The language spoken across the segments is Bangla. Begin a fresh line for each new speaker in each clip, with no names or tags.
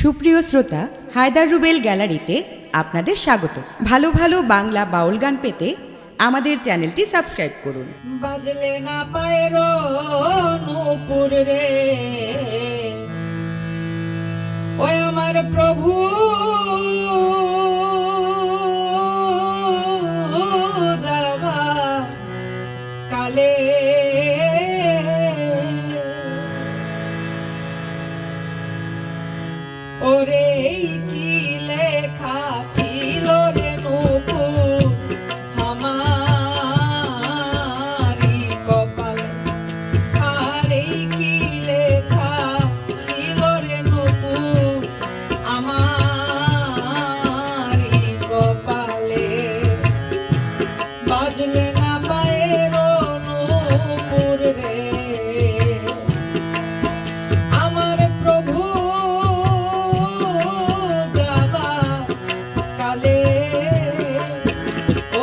সুপ্রিয় শ্রোতা, হায়দার রুবেল গ্যালারিতে আপনাদের স্বাগত। ভালো ভালো বাংলা বাউল গান পেতে আমাদের চ্যানেলটি সাবস্ক্রাইব করুন।
বাজলে না পায়ের নূপুর রে, ওই আমার প্রভু যাবা কালে ওরে কি লেখা ছিল রে নূপুর আমারি কপালে, আর এই কি লেখা ছিল রে নূপুর আমারি কপালে। বাজলে না পায়ের নূপুর রে, আমার প্রভু যাবা কালে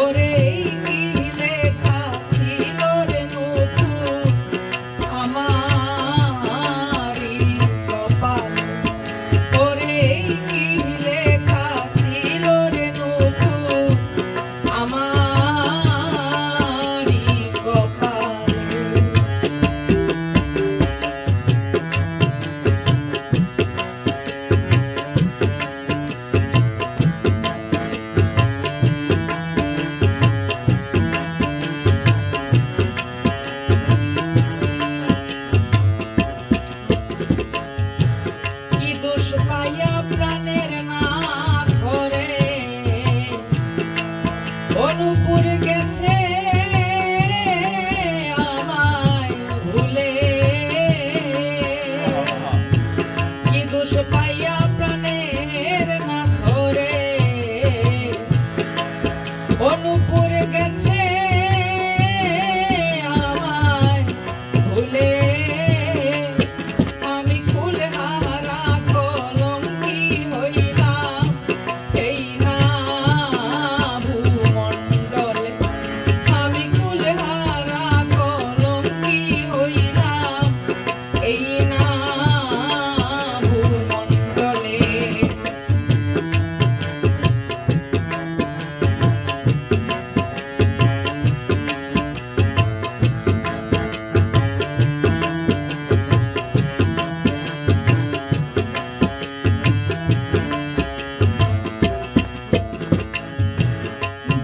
ওরে কি লেখা ছিল রে নূপুর আমারি কপালে, ওরে কি লেখা ছিল রে নূপুর আমারি কপালে। কি দোষ পাইয়া প্রাণের না ধরে অনুপুর গেছে আমায় ভুলে, কি দোষ পাইয়া প্রাণের না ধরে অনুপুর গেছে আমায় ভুলে। আমি কুলহারা কলঙ্কি হইলাম এই না ভূমণ্ডলে, আমি কুলহারা কলঙ্কি হইলাম এই না ভূমণ্ডলে।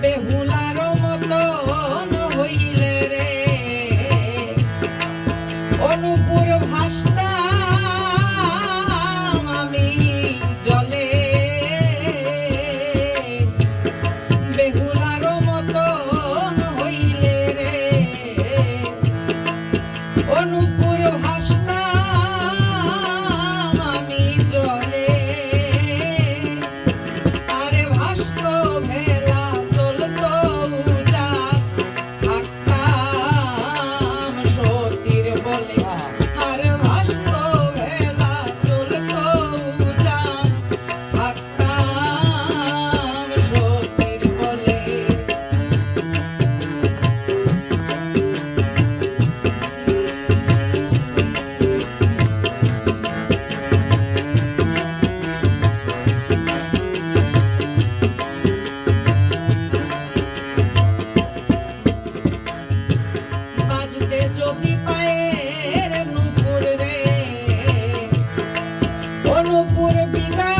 বেহুলার মতন হইলে রে অনুপুর ভাসতাম আমি জলে, বেহুলার মতন হইলে রে অনুপুর ভাসতাম আমি জলে। আরে ভাসত ভেলা চলত উজান, থাকতাম সতীর বলে। আরে ভাসত ভেলা চলত উজান, থাকতাম সতীর বলে। বাজতে যদি পায়ের নূপুর রে অনুপুর বিদায়